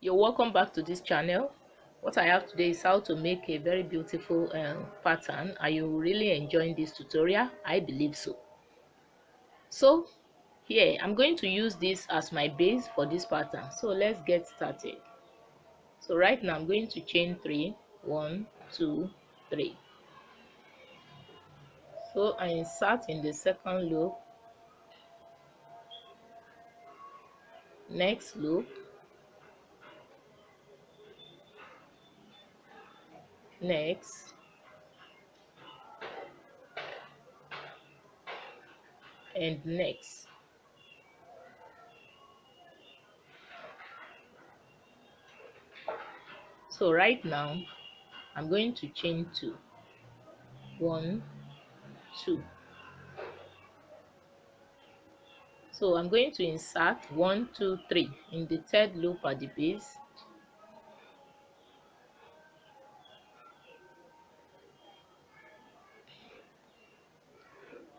You're welcome back to this channel. What I have today is how to make a very beautiful pattern. Are you really enjoying this tutorial? I believe so. So here I'm going to use this as my base for this pattern. So let's get started. So right now I'm going to chain 3, 1, 2, 3. So I insert in the second loop, next loop, next, and next. So right now I'm going to chain 2, 1, 2. So I'm going to insert 1, 2, 3 in the third loop at the base.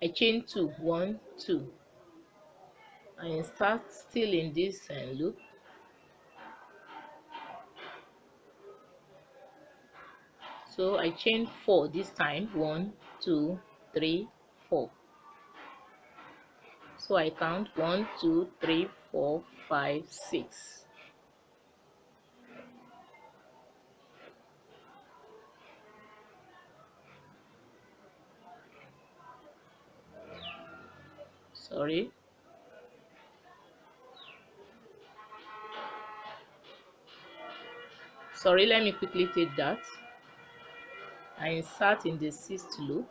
I chain 2, 1, 2. I insert still in this loop. So I chain 4 this time, 1, 2, 3, 4. So I count 1, 2, 3, 4, 5, 6. Sorry. Sorry, let me quickly take that. I insert in the 6th loop.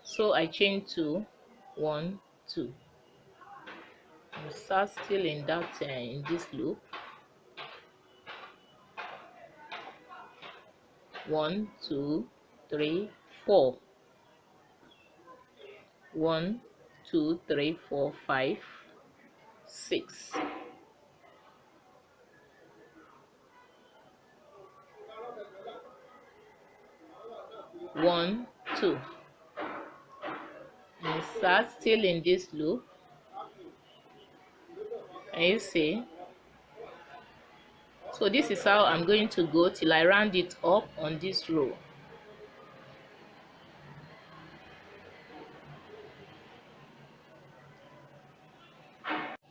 So I chain 2, 1, 2. Insert still in that in this loop. 1, 2, 3, 4. 1, 2, 3, 4, 5, 6. One, 2. Insert still in this loop. And you see, so this is how I'm going to go till I round it up on this row.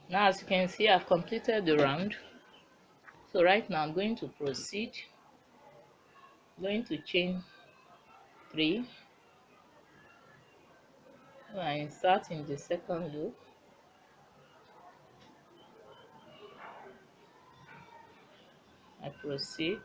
Now as you can see, I've completed the round. So right now I'm going to proceed. I'm going to chain 3. So I insert in the second loop. I proceed.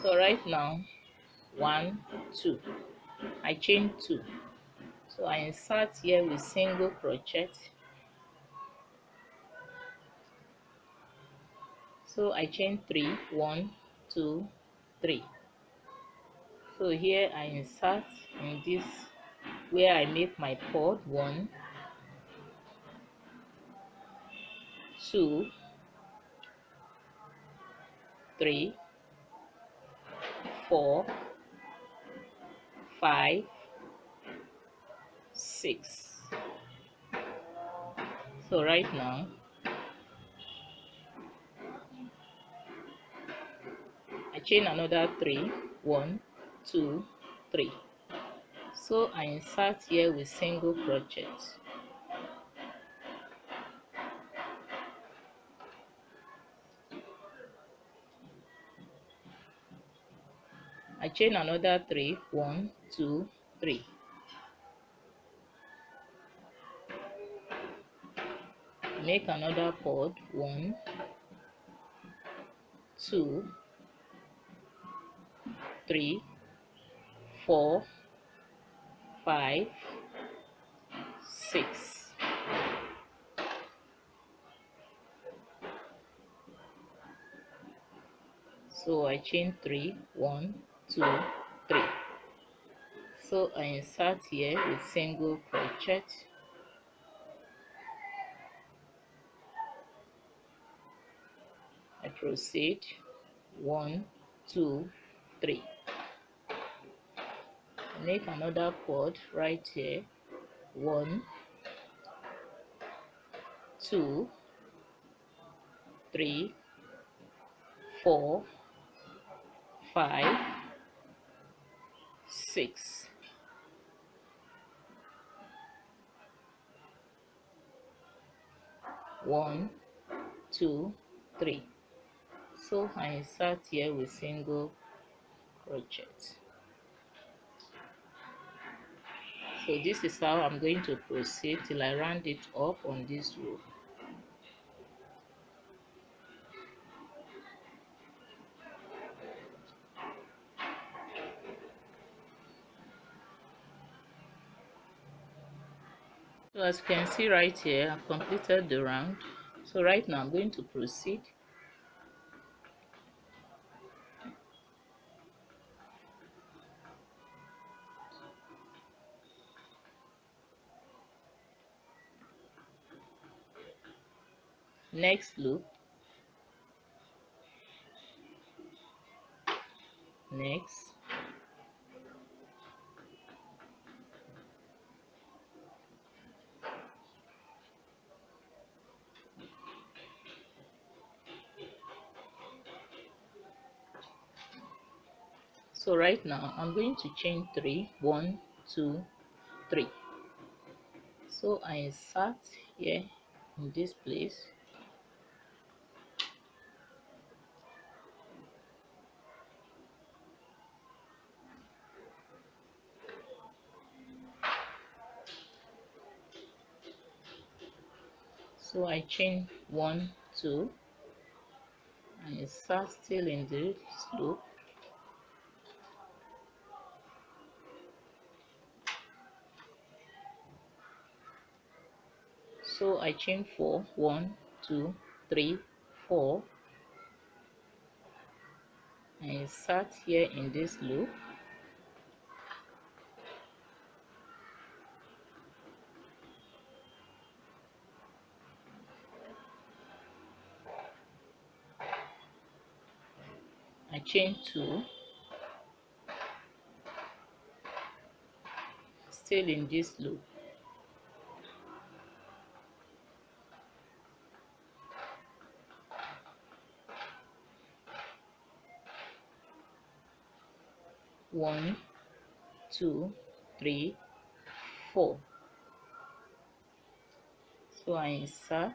So right now, 1, 2. I chain 2. So I insert here with single crochet. So I chain 3, 1, 2, 3. So here I insert in this where I make my pod, 1, 2, 3, 4, 5, 6. So right now I chain another 3, 1, 2, 3. So I insert here with single crochet. I chain another 3, 1, 2, 3. Make another pod, 1, 2, 3, 4, 5, 6. So I chain 3, 1, 2, 3. So I insert here with single crochet. I proceed 1 2 3, make another cord right here. 1 2 3 4 5 6. 1 2 3. So I insert here with single crochet. So this is how I'm going to proceed till I round it up on this row. So as you can see right here, I've completed the round. So right now I'm going to proceed. Next loop, next, so right now I'm going to chain 3, 1 2 3. So I insert here in this place. So I chain 1 2, I insert still in this loop. So I chain 4, 1 2 3 4. I insert here in this loop. I chain 2, still in this loop. One, 2 3 4. So I insert,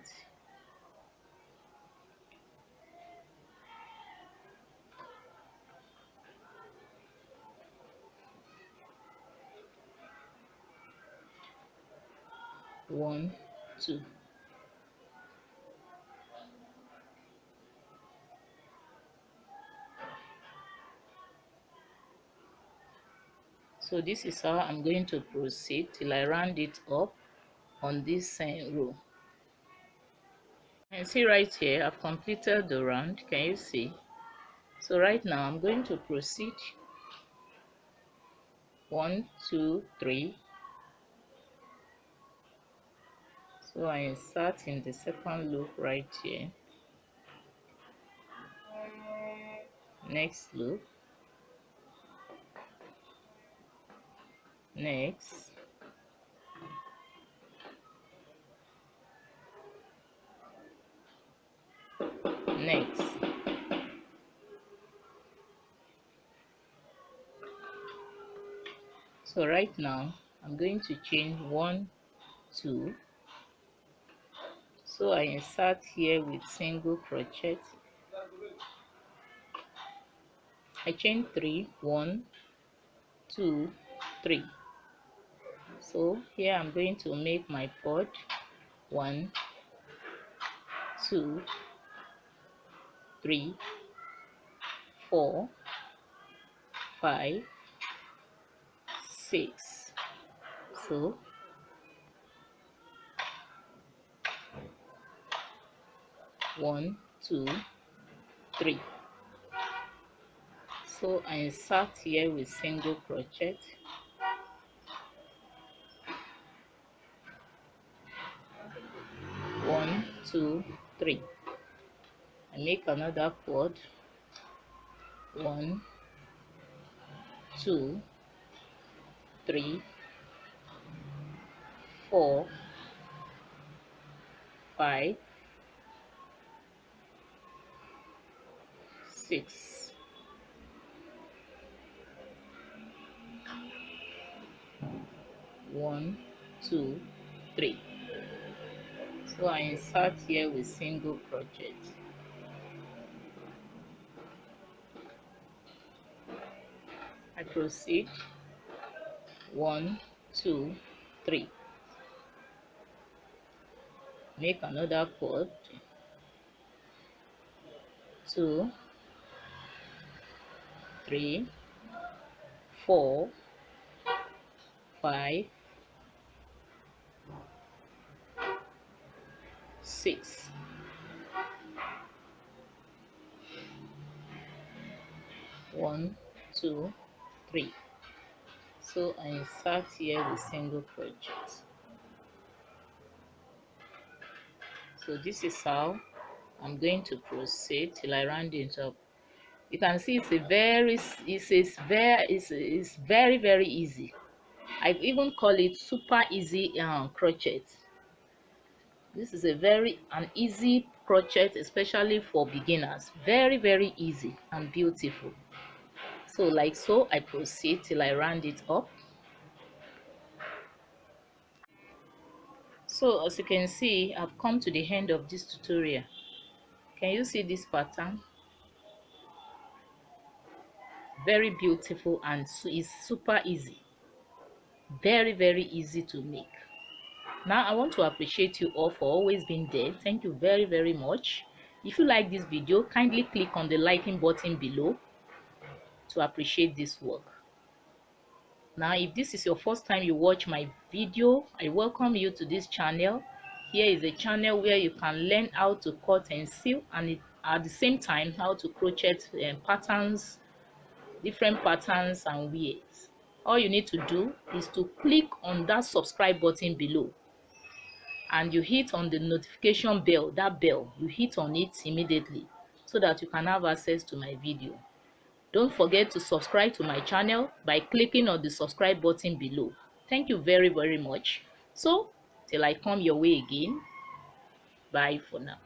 one 2. So this is how I'm going to proceed till I round it up on this same row. And see right here, I've completed the round. Can you see? So right now I'm going to proceed 1 2 3. So I insert in the second loop right here. Next loop, next, next. So right now I'm going to chain 1 2. So I insert here with single crochet. I chain 3, 1 2 3. So here I'm going to make my pod 1 2 3 4 5 6. So 1 2 3. So I insert here with single crochet. 2, 3. I make another cord. 1, 2, 3, 4, 5, 6. 1, 2, 3. So I insert here with single crochet. I proceed. 1, 2, 3. Make another cord. 2, 3, 4, 5, 6. 1, 2, 3. So I insert here with single crochet. So this is how I'm going to proceed till I round it up. You can see it's very easy. I even call it super easy crochet. This is an easy crochet, especially for beginners. Very easy and beautiful. So like so, I proceed till I round it up. So as you can see, I've come to the end of this tutorial. Can you see this pattern? Very beautiful, and so it's super easy. Very easy to make. Now I want to appreciate you all for always being there. Thank you very much. If you like this video, kindly click on the liking button below to appreciate this work. Now if this is your first time you watch my video, I welcome you to this channel. Here is a channel where you can learn how to cut and sew, and at the same time how to crochet patterns, different patterns and wears. All you need to do is to click on that subscribe button below, and you hit on the notification bell. That bell, you hit on it immediately so that you can have access to my video. Don't forget to subscribe to my channel by clicking on the subscribe button below. Thank you very much. So till I come your way again, bye for now.